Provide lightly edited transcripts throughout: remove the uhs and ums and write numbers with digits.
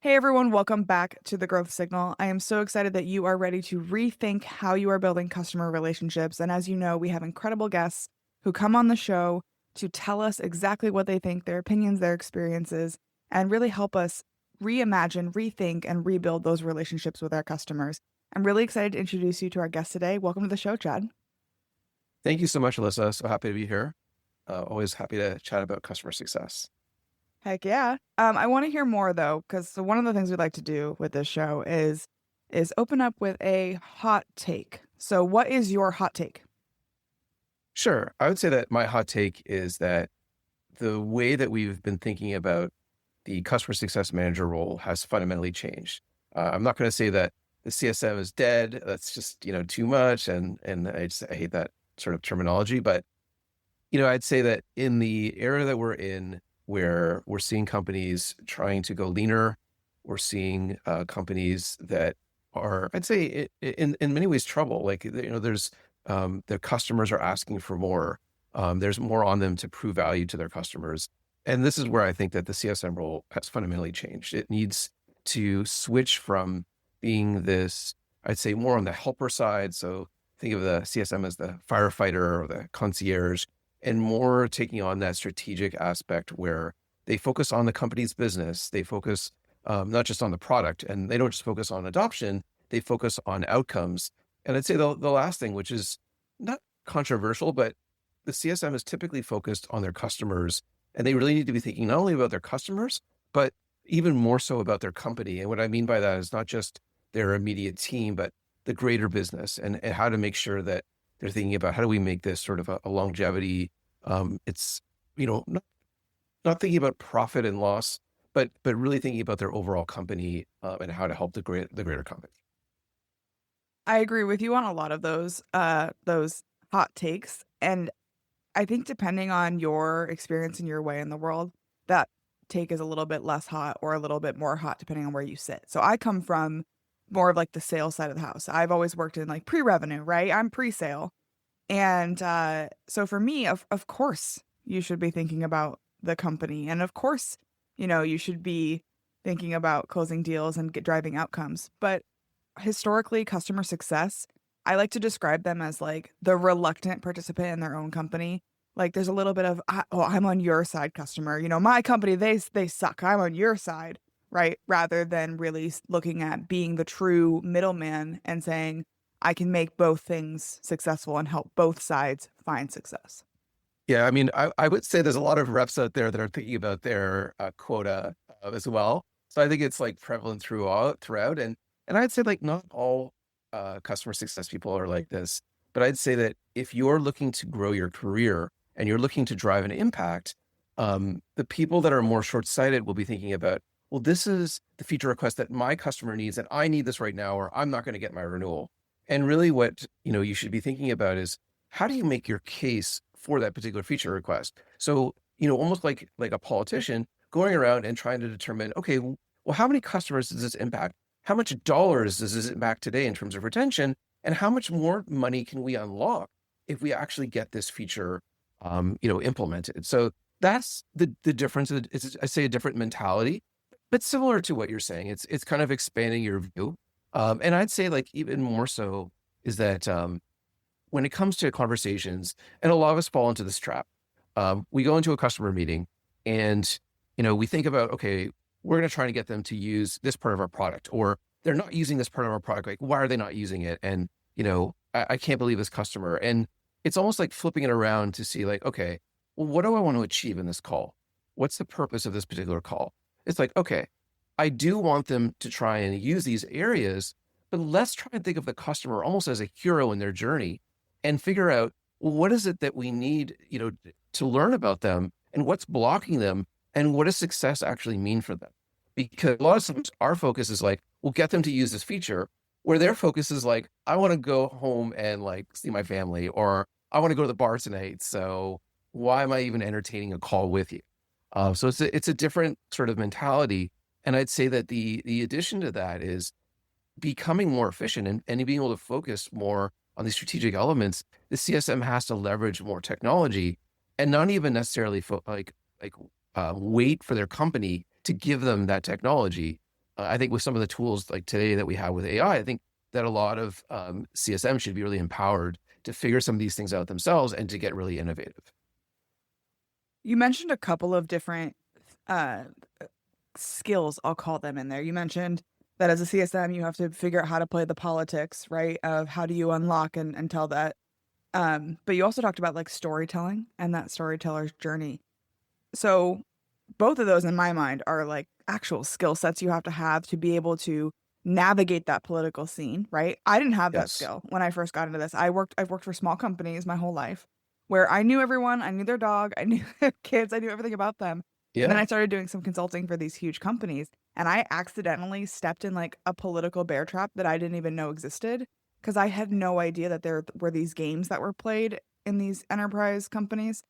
Hey everyone, welcome back to the Growth Signal. I am so excited that you are ready to rethink how you are building customer relationships. And as you know, we have incredible guests who come on the show to tell us exactly what they think, their opinions, their experiences, and really help us reimagine, rethink, and rebuild those relationships with our customers. I'm really excited to introduce you to our guest today. Welcome to the show, Chad. Thank you so much, Alyssa. So happy to be here. Always happy to chat about customer success. Heck yeah. I want to hear more though, because one of the things we like to do with this show is open up with a hot take. So what is your hot take? Sure. I would say that my hot take is that the way that we've been thinking about the customer success manager role has fundamentally changed. I'm not going to say that the CSM is dead. That's just, too much. And I hate that sort of terminology, but I'd say that in the era that we're in, where we're seeing companies trying to go leaner, we're seeing companies that are, I'd say, in many ways trouble. Like there's their customers are asking for more. There's more on them to prove value to their customers, and this is where I think that the CSM role has fundamentally changed. It needs to switch from being this, I'd say, more on the helper side. So think of the CSM as the firefighter or the concierge, and more taking on that strategic aspect where they focus on the company's business. They focus not just on the product, and they don't just focus on adoption, they focus on outcomes. And I'd say the last thing, which is not controversial, but the CSM is typically focused on their customers, and they really need to be thinking not only about their customers, but even more so about their company. And what I mean by that is not just their immediate team, but the greater business, and how to make sure that they're thinking about how do we make this sort of a longevity. It's, not thinking about profit and loss, but really thinking about their overall company, and how to help the greater company. I agree with you on a lot of those hot takes. And I think depending on your experience and your way in the world, that take is a little bit less hot or a little bit more hot depending on where you sit. So I come from more of like the sales side of the house. I've always worked in like pre-revenue, right? I'm pre-sale. And so for me, of course, you should be thinking about the company. And of course, you should be thinking about closing deals and driving outcomes. But historically, customer success, I like to describe them as like the reluctant participant in their own company. Like there's a little bit of, oh, I'm on your side, customer. My company, they suck. I'm on your side, right? Rather than really looking at being the true middleman and saying, I can make both things successful and help both sides find success. Yeah, I mean, I would say there's a lot of reps out there that are thinking about their quota as well. So I think it's like prevalent throughout, and I'd say like not all customer success people are like this, but I'd say that if you're looking to grow your career and you're looking to drive an impact, the people that are more short-sighted will be thinking about, well, this is the feature request that my customer needs, and I need this right now, or I'm not going to get my renewal. And really, what you should be thinking about is how do you make your case for that particular feature request? So, almost like a politician going around and trying to determine, okay, well, how many customers does this impact? How much dollars does this impact today in terms of retention? And how much more money can we unlock if we actually get this feature, implemented? So that's the difference. It's, I say, a different mentality, but similar to what you're saying. It's kind of expanding your view. And I'd say like even more so is that when it comes to conversations, and a lot of us fall into this trap. We go into a customer meeting and, we think about, okay, we're going to try to get them to use this part of our product, or they're not using this part of our product. Like, why are they not using it? And, I can't believe this customer. And it's almost like flipping it around to see like, okay, well, what do I want to achieve in this call? What's the purpose of this particular call? It's like, okay, I do want them to try and use these areas, but let's try and think of the customer almost as a hero in their journey and figure out, well, what is it that we need, to learn about them, and what's blocking them, and what does success actually mean for them? Because a lot of times our focus is like, we'll get them to use this feature, where their focus is like, I want to go home and like see my family, or I want to go to the bar tonight. So why am I even entertaining a call with you? So it's a different sort of mentality. And I'd say that the addition to that is becoming more efficient, and being able to focus more on the strategic elements. The CSM has to leverage more technology, and not even necessarily wait for their company to give them that technology. I think with some of the tools like today that we have with AI, I think that a lot of CSM should be really empowered to figure some of these things out themselves and to get really innovative. You mentioned a couple of different uh, skills, I'll call them in there. You mentioned that as a CSM, you have to figure out how to play the politics, right? Of how do you unlock and tell that. But you also talked about like storytelling and that storyteller's journey. So both of those in my mind are like actual skill sets you have to be able to navigate that political scene, right? I didn't have that Yes. skill when I first got into this. I've worked for small companies my whole life where I knew everyone, I knew their dog, I knew their kids, I knew everything about them. And then Yeah. I started doing some consulting for these huge companies and I accidentally stepped in like a political bear trap that I didn't even know existed because I had no idea that there were these games that were played in these enterprise companies.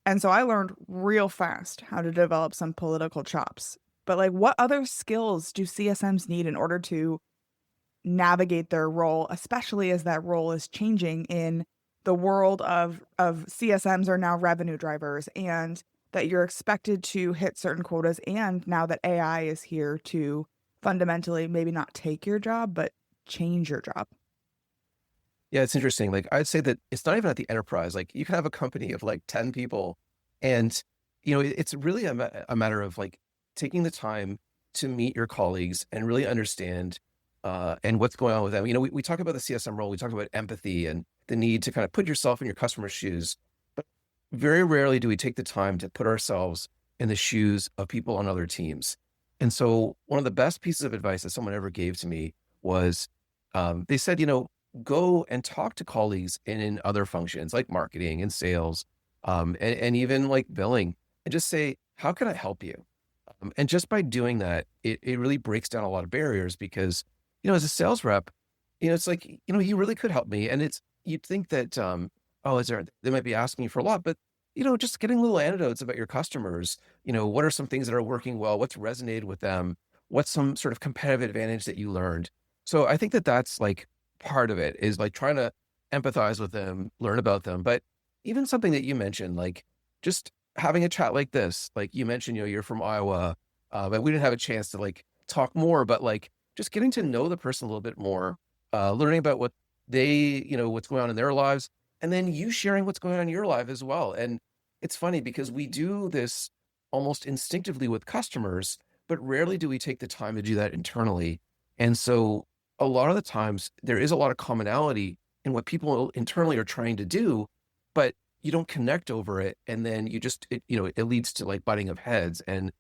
And so I learned real fast how to develop some political chops. But like what other skills do CSMs need in order to navigate their role, especially as that role is changing in the world of CSMs are now revenue drivers and that you're expected to hit certain quotas and now that AI is here to fundamentally maybe not take your job but change your job. Yeah, it's interesting. Like I'd say that it's not even at the enterprise. Like you can have a company of like 10 people and it's really a matter of like taking the time to meet your colleagues and really understand and what's going on with them. We talk about the CSM role, we talk about empathy and the need to kind of put yourself in your customer's shoes. But very rarely do we take the time to put ourselves in the shoes of people on other teams. And so one of the best pieces of advice that someone ever gave to me was they said, go and talk to colleagues in other functions like marketing and sales, and even like billing, and just say, how can I help you? And just by doing that, it really breaks down a lot of barriers because, as a sales rep, it's like, you really could help me. And you'd think that, oh, they might be asking you for a lot, but, just getting little anecdotes about your customers, what are some things that are working well? What's resonated with them? What's some sort of competitive advantage that you learned? So I think that that's like part of it is like trying to empathize with them, learn about them. But even something that you mentioned, like just having a chat like this, like you mentioned, you're from Iowa, but we didn't have a chance to like talk more, but like just getting to know the person a little bit more, learning about what what's going on in their lives, and then you sharing what's going on in your life as well. And it's funny because we do this almost instinctively with customers, but rarely do we take the time to do that internally. And so a lot of the times there is a lot of commonality in what people internally are trying to do, but you don't connect over it. And then it leads to like butting of heads. And,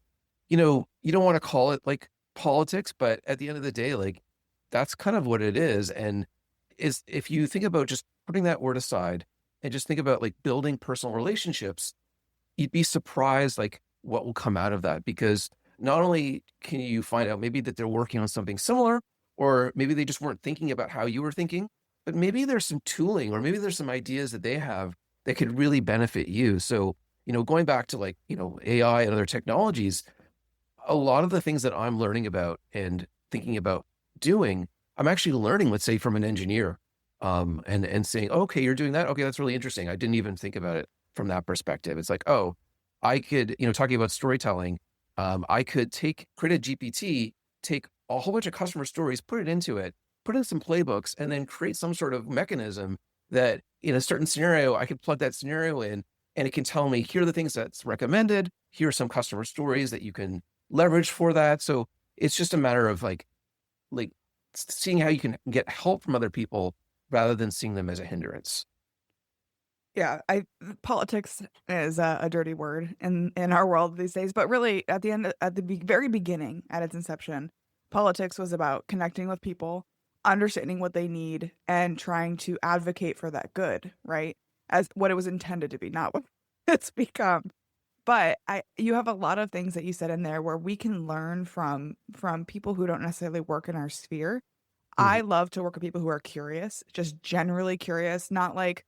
you don't want to call it like politics, but at the end of the day, like that's kind of what it is. And if you think about just putting that word aside and just think about like building personal relationships, you'd be surprised like what will come out of that because not only can you find out maybe that they're working on something similar or maybe they just weren't thinking about how you were thinking, but maybe there's some tooling or maybe there's some ideas that they have that could really benefit you. So, going back to like, AI and other technologies, a lot of the things that I'm learning about and thinking about doing, I'm actually learning, let's say, from an engineer, and saying, okay, you're doing that. Okay, that's really interesting. I didn't even think about it from that perspective. It's like, oh, I could, talking about storytelling, I could create a GPT, take a whole bunch of customer stories, put it into it, put in some playbooks, and then create some sort of mechanism that in a certain scenario, I could plug that scenario in and it can tell me, here are the things that's recommended. Here are some customer stories that you can leverage for that. So it's just a matter of like seeing how you can get help from other people rather than seeing them as a hindrance. Yeah, I politics is a dirty word in our world these days, but really at the end at the very beginning at its inception, politics was about connecting with people, understanding what they need and trying to advocate for that good, right? As what it was intended to be, not what it's become. But I you have a lot of things that you said in there where we can learn from people who don't necessarily work in our sphere. Mhm. I love to work with people who are curious, just generally curious, not like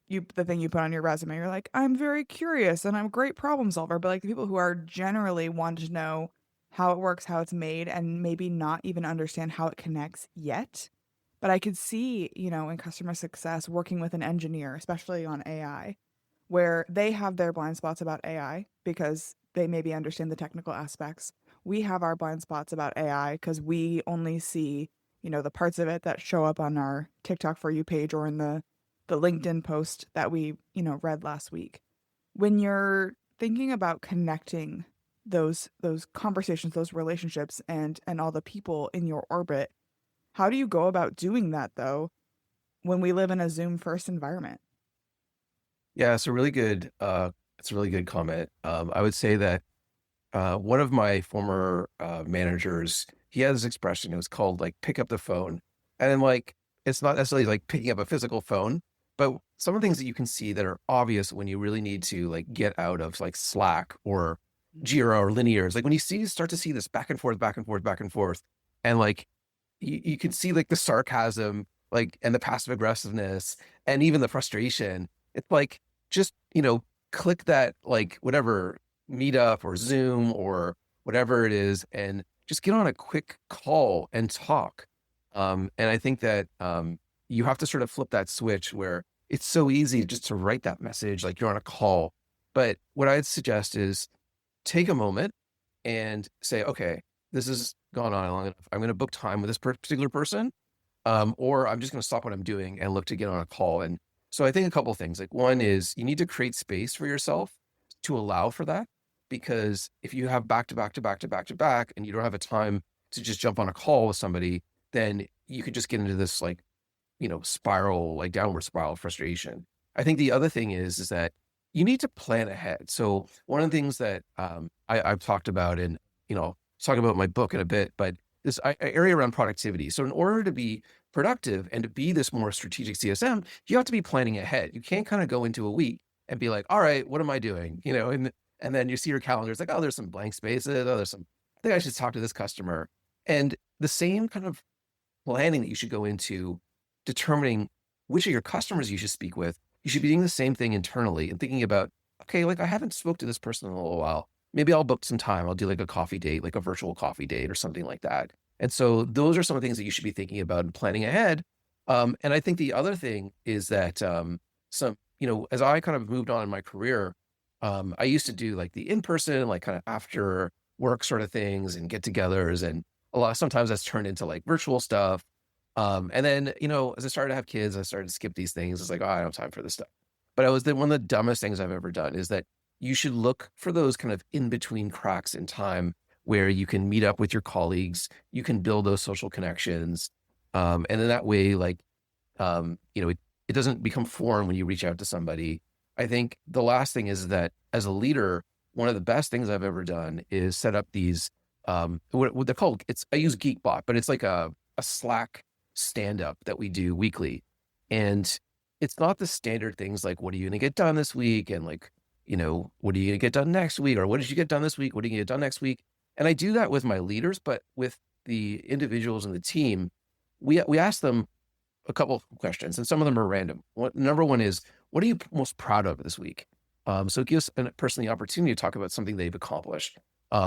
the thing you put on your resume, you're like, I'm very curious and I'm a great problem solver. But like the people who are generally want to know how it works, how it's made, and maybe not even understand how it connects yet. But I could see, in customer success working with an engineer, especially on AI, where they have their blind spots about AI because they maybe understand the technical aspects, we have our blind spots about AI because we only see, the parts of it that show up on our TikTok For You page or in the LinkedIn post that we, read last week. When you're thinking about connecting those conversations, those relationships and all the people in your orbit, how do you go about doing that though when we live in a Zoom first environment? Yeah, it's a really good comment. I would say that one of my former managers, he had this expression. It was called like pick up the phone, and then like it's not necessarily like picking up a physical phone, but some of the things that you can see that are obvious when you really need to like get out of like Slack or Jira or Linears. Like when you start to see this back and forth, back and forth, back and forth, and like you can see like the sarcasm, like and the passive aggressiveness, and even the frustration. It's like just click that like whatever meetup or Zoom or whatever it is, and just get on a quick call and talk. And I think that you have to sort of flip that switch where it's so easy just to write that message like you're on a call. But what I'd suggest is take a moment and say, okay, this has gone on long enough. I'm going to book time with this particular person, or I'm just going to stop what I'm doing and look to get on a call. And so I think a couple of things. Like one is you need to create space for yourself to allow for that, because if you have back to back to back to back to back, and you don't have a time to just jump on a call with somebody, then you could just get into this like spiral, like downward spiral of frustration. I think the other thing is that you need to plan ahead. So one of the things that I've talked about, and talk about my book in a bit, but this area around productivity. So in order to be productive and to be this more strategic CSM, you have to be planning ahead. You can't kind of go into a week and be like, all right, what am I doing? And then you see your calendar, it's like, oh, there's some blank spaces. Oh, I think I should talk to this customer. And the same kind of planning that you should go into determining which of your customers you should speak with, you should be doing the same thing internally and thinking about, okay, like I haven't spoke to this person in a little while. Maybe I'll book some time. I'll do like a coffee date, like a virtual coffee date or something like that. And so those are some of the things that you should be thinking about and planning ahead. And I think the other thing is that as I kind of moved on in my career, I used to do like the in-person, like kind of after work sort of things and get-togethers, and sometimes that's turned into like virtual stuff. And then, as I started to have kids, I started to skip these things. It's like, oh, I don't have time for this stuff. But one of the dumbest things I've ever done is that you should look for those kind of in-between cracks in time where you can meet up with your colleagues, you can build those social connections. And then that way, like, it doesn't become foreign when you reach out to somebody. I think the last thing is that as a leader, one of the best things I've ever done is set up these, what they're called. I use Geekbot, but it's like a Slack stand-up that we do weekly. And it's not the standard things like, what are you going to get done this week? And like, what are you going to get done next week? Or what did you get done this week? What are you going to get done next week? And I do that with my leaders, but with the individuals in the team, we ask them a couple of questions, and some of them are random. Number one is, what are you most proud of this week? So it gives a person the opportunity to talk about something they've accomplished,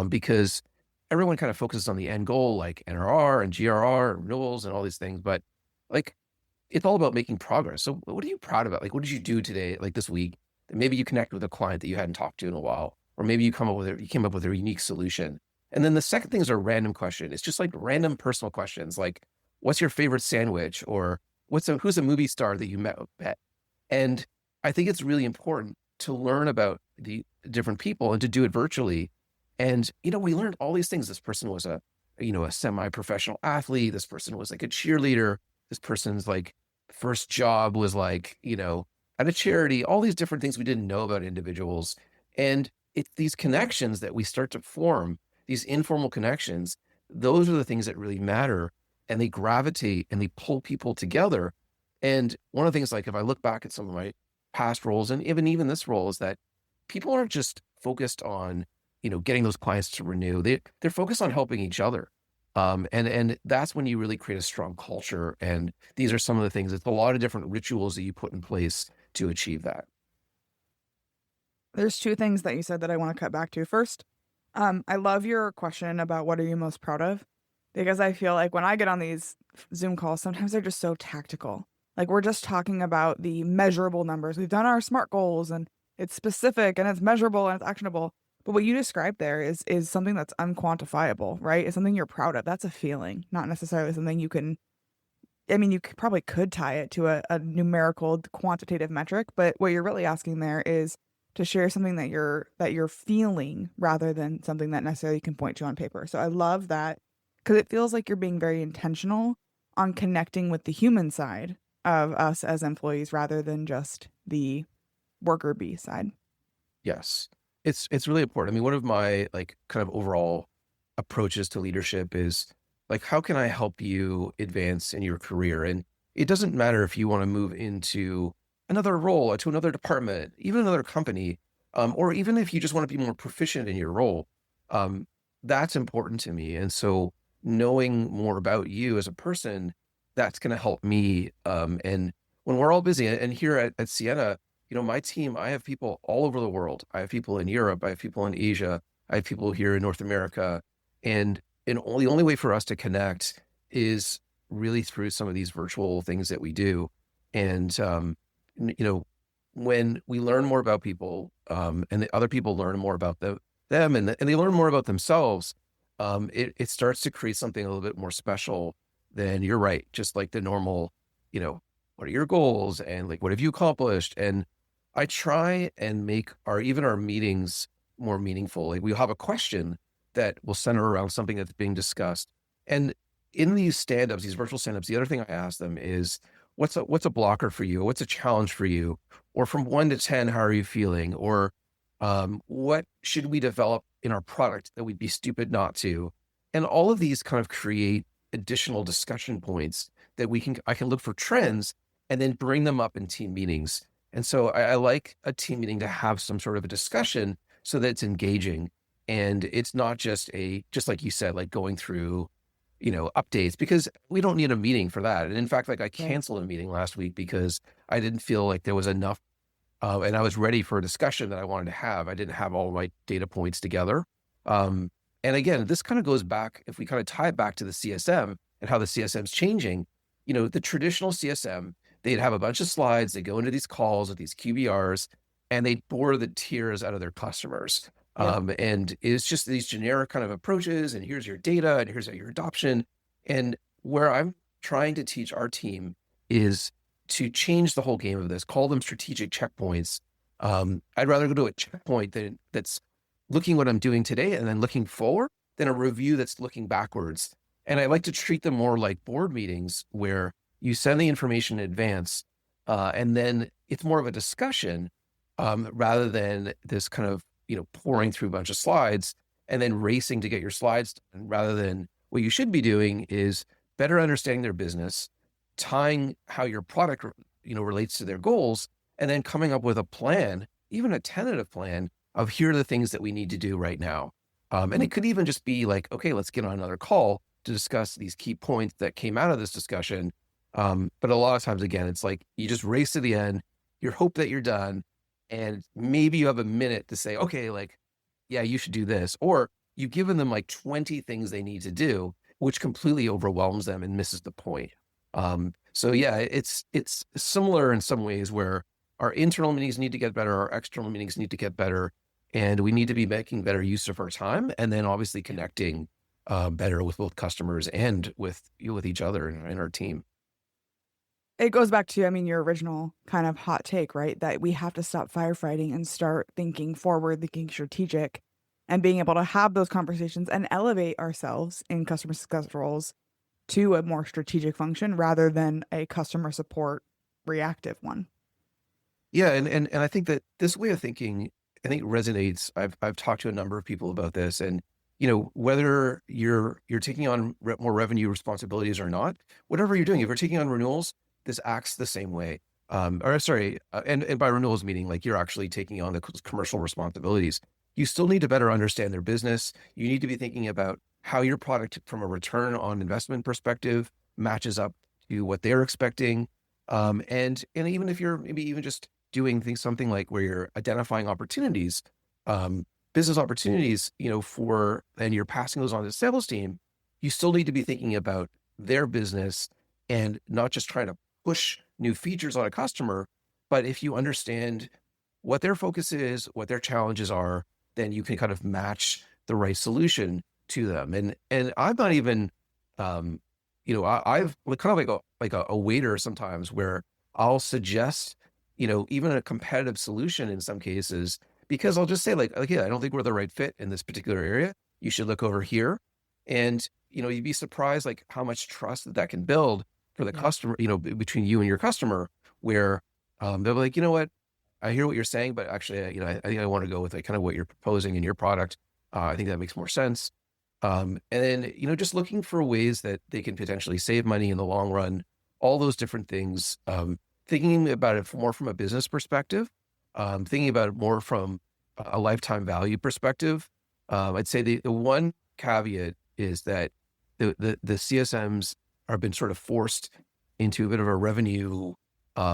because everyone kind of focuses on the end goal, like NRR and GRR and renewals and all these things, but like it's all about making progress. So what are you proud about? Like, what did you do today, like this week? Maybe you connect with a client that you hadn't talked to in a while, or maybe you came up with a unique solution. And then the second thing is a random question. It's just like random personal questions, like what's your favorite sandwich, or who's a movie star that you met? And I think it's really important to learn about the different people and to do it virtually. And we learned all these things. This person was a semi-professional athlete. This person was like a cheerleader. This person's like first job was like at a charity. All these different things we didn't know about individuals, and it's these connections that we start to form. These informal connections, those are the things that really matter, and they gravitate and they pull people together. And one of the things, like if I look back at some of my past roles and even this role, is that people aren't just focused on, getting those clients to renew. They're focused on helping each other. And that's when you really create a strong culture. And these are some of the things. It's a lot of different rituals that you put in place to achieve that. There's two things that you said that I want to cut back to. First, I love your question about what are you most proud of? Because I feel like when I get on these Zoom calls, sometimes they're just so tactical. Like we're just talking about the measurable numbers. We've done our SMART goals and it's specific and it's measurable and it's actionable. But what you described there is something that's unquantifiable, right? It's something you're proud of. That's a feeling, not necessarily something you can. I mean, probably could tie it to a numerical quantitative metric, but what you're really asking there is to share something that you're feeling rather than something that necessarily can point to on paper. So I love that because it feels like you're being very intentional on connecting with the human side of us as employees rather than just the worker bee side. Yes. It's really important. I mean, one of my like kind of overall approaches to leadership is like, how can I help you advance in your career? And it doesn't matter if you want to move into another role or to another department, even another company, or even if you just want to be more proficient in your role. Um, that's important to me. And so knowing more about you as a person, that's going to help me. And when we're all busy, and here at Sienna, my team, I have people all over the world. I have people in Europe, I have people in Asia, I have people here in North America. And the only way for us to connect is really through some of these virtual things that we do. And you know, when we learn more about people, and the other people learn more about them, and they learn more about themselves, it starts to create something a little bit more special than, you're right, just like the normal, you know, what are your goals and like what have you accomplished? And I try and make our meetings more meaningful. Like we'll have a question that will center around something that's being discussed. And in these stand-ups, these virtual stand-ups, the other thing I ask them is, what's a blocker for you? What's a challenge for you? Or from 1 to 10, how are you feeling? Or what should we develop in our product that we'd be stupid not to? And all of these kind of create additional discussion points that I can look for trends and then bring them up in team meetings. And so I like a team meeting to have some sort of a discussion so that it's engaging. And it's not just like you said, like going through, updates, because we don't need a meeting for that. And in fact, like I Right. canceled a meeting last week because I didn't feel like there was enough, and I was ready for a discussion that I wanted to have. I didn't have all my data points together. Um, and again, this kind of goes back, if we kind of tie it back to the CSM and how the CSM's changing, the traditional CSM, they'd have a bunch of slides, they go into these calls with these QBRs, and they bore the tears out of their customers. Yep. And it's just these generic kind of approaches, and here's your data, and here's your adoption. And where I'm trying to teach our team is to change the whole game of this, call them strategic checkpoints. I'd rather go to a checkpoint that's looking what I'm doing today and then looking forward than a review that's looking backwards. And I like to treat them more like board meetings where you send the information in advance, and then it's more of a discussion, rather than this kind of, pouring through a bunch of slides and then racing to get your slides done, rather than what you should be doing is better understanding their business, tying how your product, relates to their goals, and then coming up with a plan, even a tentative plan of, here are the things that we need to do right now. And it could even just be like, okay, let's get on another call to discuss these key points that came out of this discussion. But a lot of times, again, it's like you just race to the end, you hope that you're done, and maybe you have a minute to say, okay, like, yeah, you should do this. Or you've given them like 20 things they need to do, which completely overwhelms them and misses the point. So yeah, it's similar in some ways where our internal meetings need to get better, our external meetings need to get better, and we need to be making better use of our time, and then obviously connecting better with both customers and with each other and our team. It goes back to, I mean, your original kind of hot take, right? That we have to stop firefighting and start thinking forward, thinking strategic, and being able to have those conversations and elevate ourselves in customer success roles to a more strategic function rather than a customer support reactive one. Yeah, and I think that this way of thinking, I think resonates. I've talked to a number of people about this, and whether you're taking on more revenue responsibilities or not, whatever you're doing, if you're taking on renewals, this acts the same way. Or sorry, and by renewals meaning like you're actually taking on the commercial responsibilities. You still need to better understand their business. You need to be thinking about how your product, from a return on investment perspective, matches up to what they're expecting. And even if you're maybe even just doing something like where you're identifying opportunities, business opportunities, and you're passing those on to the sales team, you still need to be thinking about their business and not just trying to push new features on a customer. But if you understand what their focus is, what their challenges are, then you can kind of match the right solution to them. And I'm not even, I've kind of like a waiter sometimes where I'll suggest, even a competitive solution in some cases, because I'll just say like, yeah, I don't think we're the right fit in this particular area. You should look over here. And, you'd be surprised like how much trust that can build for the Yeah. customer, between you and your customer, where they'll be like, you know what, I hear what you're saying, but actually, I think I want to go with like kind of what you're proposing in your product. I think that makes more sense. And then, just looking for ways that they can potentially save money in the long run, all those different things. Thinking about it more from a business perspective, thinking about it more from a lifetime value perspective. I'd say the one caveat is that the CSMs have been sort of forced into a bit of a revenue,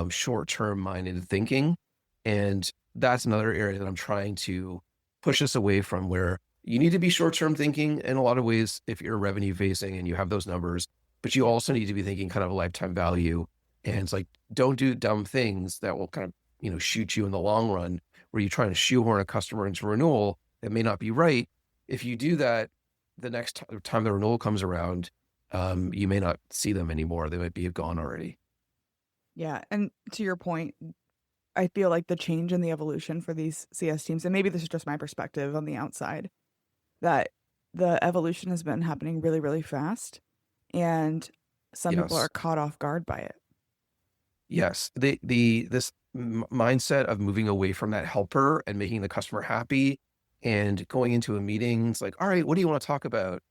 short-term minded thinking. And that's another area that I'm trying to push us away from, where you need to be short-term thinking in a lot of ways if you're revenue facing and you have those numbers, but you Yeah. also need to be thinking kind of a lifetime value. And it's like, don't do dumb things that will kind of, shoot you in the long run, where you're trying to shoehorn a customer into renewal that may not be right. If you do that, the next time the renewal comes around, you may not see them anymore. They might be gone already. Yeah. And to your point, I feel like the change in the evolution for these CS teams, and maybe this is just my perspective on the outside, that the evolution has been happening really, really fast. And some people are Yes. caught off guard by it. Yes. This mindset of moving away from that helper and making the customer happy and going into a meeting, it's like, all right, what do you want to talk about?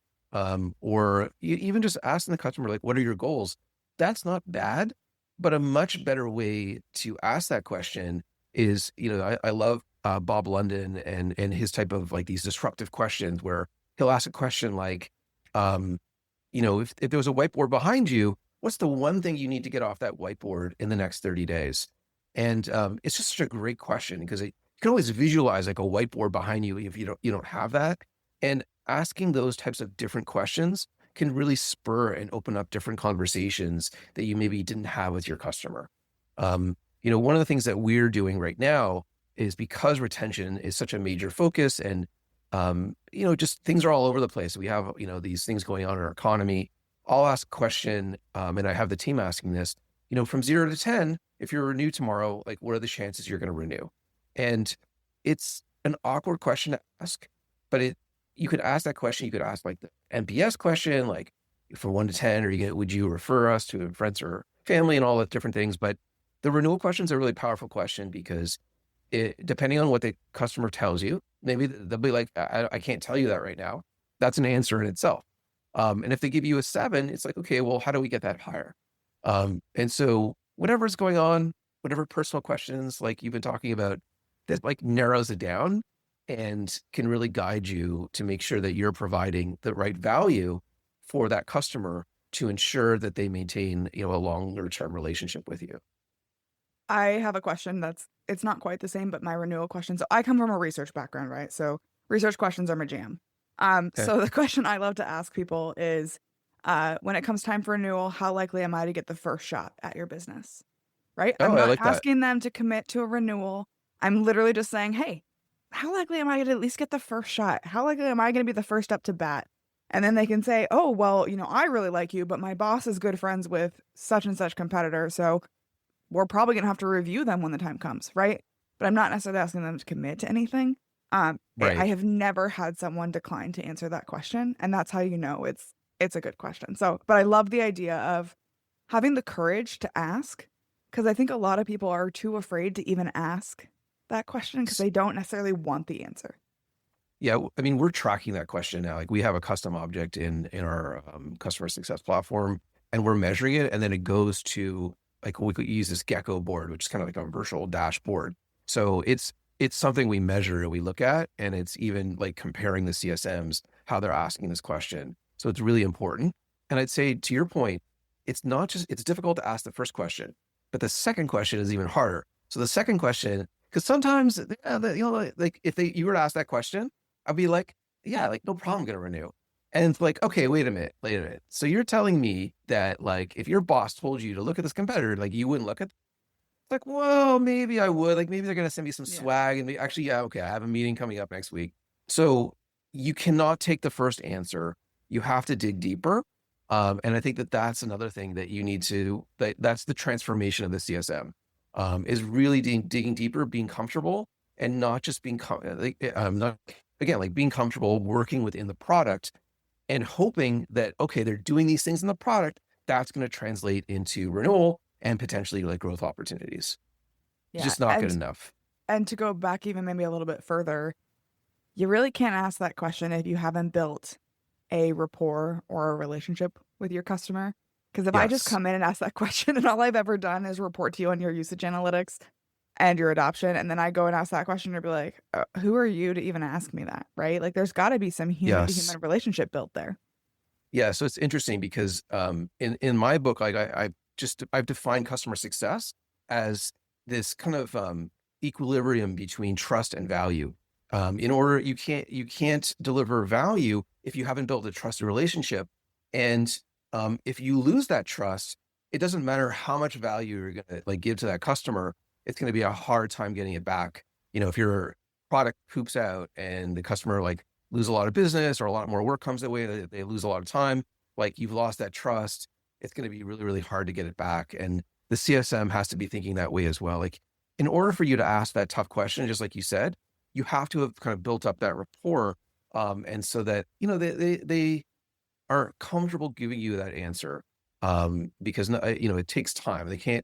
Or even just asking the customer, like, what are your goals? That's not bad, but a much better way to ask that question is, I love Bob London and his type of like these disruptive questions where he'll ask a question like, if there was a whiteboard behind you, what's the one thing you need to get off that whiteboard in the next 30 days? And it's just such a great question because you can always visualize like a whiteboard behind you if you don't have that. And asking those types of different questions can really spur and open up different conversations that you maybe didn't have with your customer. One of the things that we're doing right now is, because retention is such a major focus, and just things are all over the place. We have, these things going on in our economy. I'll ask a question, and I have the team asking this, from 0 to 10, if you're renew tomorrow, like, what are the chances you're going to renew? And it's an awkward question to ask, but you could ask that question. You could ask like the NPS question, like from 1 to 10, would you refer us to friends or family and all the different things. But the renewal question is a really powerful question because depending on what the customer tells you, maybe they'll be like, I can't tell you that right now. That's an answer in itself. And if they give you a 7, it's like, okay, well, how do we get that higher? And so whatever's going on, whatever personal questions like you've been talking about, that like narrows it down and can really guide you to make sure that you're providing the right value for that customer to ensure that they maintain, a longer term relationship with you. I have a question it's not quite the same, but my renewal question. So I come from a research background, right? So research questions are my jam. Okay. So the question I love to ask people is, when it comes time for renewal, how likely am I to get the first shot at your business? Right? Oh, I'm I not like that. asking them to commit to a renewal. I'm literally just saying, hey, how likely am I to at least get the first shot? How likely am I going to be the first up to bat? And then they can say, oh, well, I really like you, but my boss is good friends with such and such competitor. So we're probably going to have to review them when the time comes, right? But I'm not necessarily asking them to commit to anything. I Right. have never had someone decline to answer that question, and that's how you know it's a good question. So, but I love the idea of having the courage to ask, because I think a lot of people are too afraid to even ask that question because they don't necessarily want the answer. Yeah, I mean, we're tracking that question now. Like, we have a custom object in our customer success platform, and we're measuring it, and then it goes to like we could use this Gecko board, which is kind of like a virtual dashboard. So it's something we measure and we look at, and it's even like comparing the CSMs how they're asking this question. So it's really important. And I'd say to your point, it's difficult to ask the first question, but the second question is even harder. So the second question, because sometimes like if you were to ask that question, I'd be like, yeah, like no problem, gonna renew. And it's like, okay, wait a minute. So you're telling me that like if your boss told you to look at this competitor, like you wouldn't look at. like, well, maybe I would. Like, maybe they're gonna send me some Yeah. swag, and actually, yeah, okay, I have a meeting coming up next week. So you cannot take the first answer. You have to dig deeper. And I think that that's another thing that you need to that's the transformation of the CSM, is really digging deeper, being comfortable, and not just being not again like being comfortable working within the product and hoping that, okay, they're doing these things in the product, that's going to translate into renewal and potentially like growth opportunities. It's Yeah. just not good enough. And to go back even maybe a little bit further, you really can't ask that question if you haven't built a rapport or a relationship with your customer. Because if I just Yes. come in and ask that question and all I've ever done is report to you on your usage analytics and your adoption, and then I go and ask that question, you'll be like, who are you to even ask me that? Right? Like there's got to be some human to Yes. human relationship built there. Yeah. So it's interesting because in my book, like I've defined customer success as this kind of equilibrium between trust and value. In order you can't deliver value if you haven't built a trusted relationship. And if you lose that trust, it doesn't matter how much value you're gonna like give to that customer, it's gonna be a hard time getting it back. If your product poops out and the customer like lose a lot of business or a lot more work comes their way, they lose a lot of time, like you've lost that trust, it's going to be really, really hard to get it back. And the CSM has to be thinking that way as well. Like in order for you to ask that tough question, just like you said, you have to have kind of built up that rapport. And so that, they are comfortable giving you that answer. Because it takes time. They can't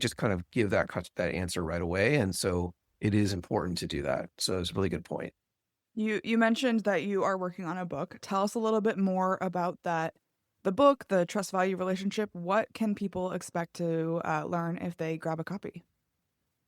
just kind of give that answer right away. And so it is important to do that. So it's a really good point. You mentioned that you are working on a book. Tell us a little bit more about that. The book, the trust value relationship. What can people expect to learn if they grab a copy?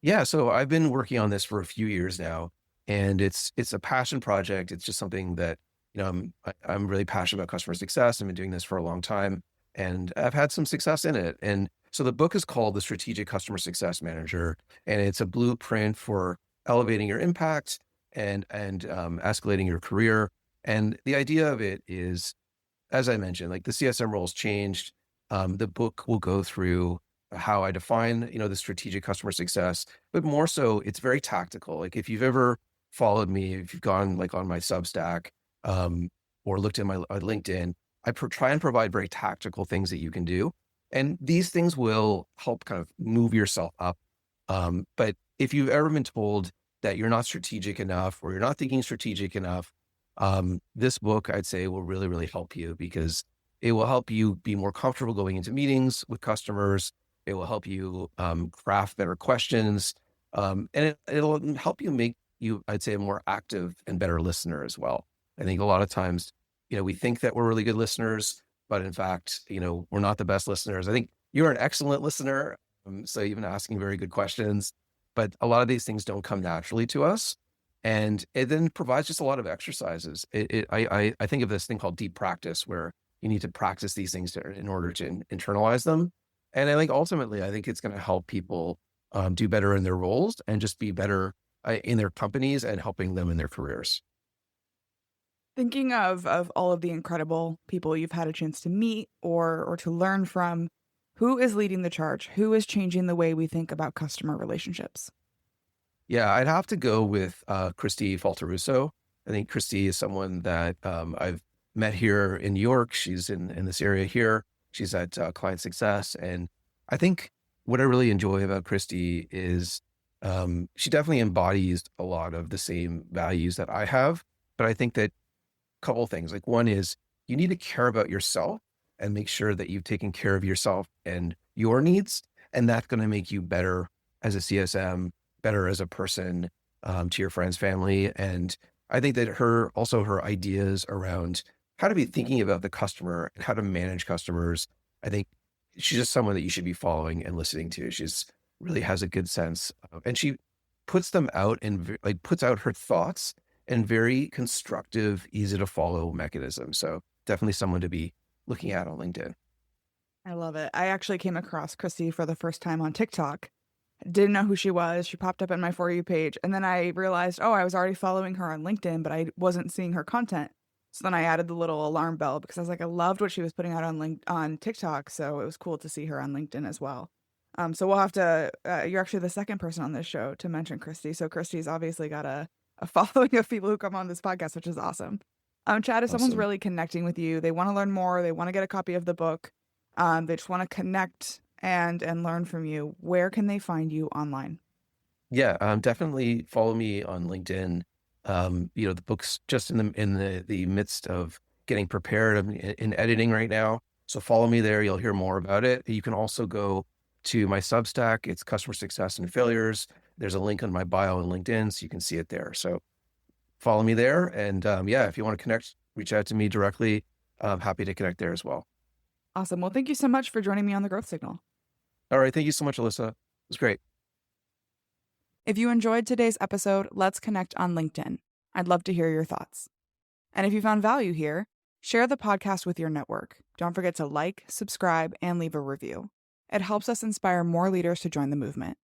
Yeah, so I've been working on this for a few years now, and it's a passion project. It's just something that I'm really passionate about customer success. I've been doing this for a long time, and I've had some success in it. And so the book is called The Strategic Customer Success Manager, and it's a blueprint for elevating your impact and escalating your career. And the idea of it is, as I mentioned, like the CSM roles changed. The book will go through how I define, the strategic customer success, but more so, it's very tactical. Like if you've ever followed me, if you've gone like on my Substack, or looked at my LinkedIn, try and provide very tactical things that you can do, and these things will help kind of move yourself up. But if you've ever been told that you're not strategic enough or you're not thinking strategic enough, this book, I'd say, will really, really help you because it will help you be more comfortable going into meetings with customers. It will help you craft better questions. And it'll help you make you, I'd say, a more active and better listener as well. I think a lot of times, we think that we're really good listeners, but in fact, we're not the best listeners. I think you're an excellent listener. So you've been asking very good questions, but a lot of these things don't come naturally to us. And it then provides just a lot of exercises. I think of this thing called deep practice, where you need to practice these things in order to internalize them. And I think ultimately, I think it's going to help people do better in their roles and just be better in their companies and helping them in their careers. Thinking of all of the incredible people you've had a chance to meet or to learn from, who is leading the charge? Who is changing the way we think about customer relationships? Yeah, I'd have to go with Christy Falteruso. I think Christy is someone that I've met here in New York. She's in this area here. She's at Client Success. And I think what I really enjoy about Christy is she definitely embodies a lot of the same values that I have. But I think that couple of things. Like one is you need to care about yourself and make sure that you've taken care of yourself and your needs. And that's going to make you better as a CSM, better as a person, to your friends, family. And I think that her ideas around how to be thinking about the customer and how to manage customers, I think she's just someone that you should be following and listening to. She's really has a good sense and she puts them out and like puts out her thoughts and very constructive, easy to follow mechanism. So definitely someone to be looking at on LinkedIn. I love it. I actually came across Christy for the first time on TikTok. Didn't know who she was. She popped up in my For You page. And then I realized, oh, I was already following her on LinkedIn, but I wasn't seeing her content. So then I added the little alarm bell because I was like, I loved what she was putting out on TikTok. So it was cool to see her on LinkedIn as well. So we'll have to, you're actually the second person on this show to mention Christy. So Christy's obviously got a following of people who come on this podcast, which is awesome. Chad, if someone's Awesome. really connecting with you, they want to learn more, they want to get a copy of the book, they just want to connect and learn from you, where can they find you online? Yeah, definitely follow me on LinkedIn. The book's just in the midst of getting prepared. I'm in editing right now, so follow me there. You'll hear more about it. You can also go to my Substack. It's Customer Success and Failures. There's a link on my bio on LinkedIn, so you can see it there. So follow me there, and yeah, if you want to connect, reach out to me directly. I'm happy to connect there as well. Awesome. Well, thank you so much for joining me on the Growth Signal. All right, thank you so much, Alyssa. It was great. If you enjoyed today's episode, let's connect on LinkedIn. I'd love to hear your thoughts. And if you found value here, share the podcast with your network. Don't forget to like, subscribe, and leave a review. It helps us inspire more leaders to join the movement.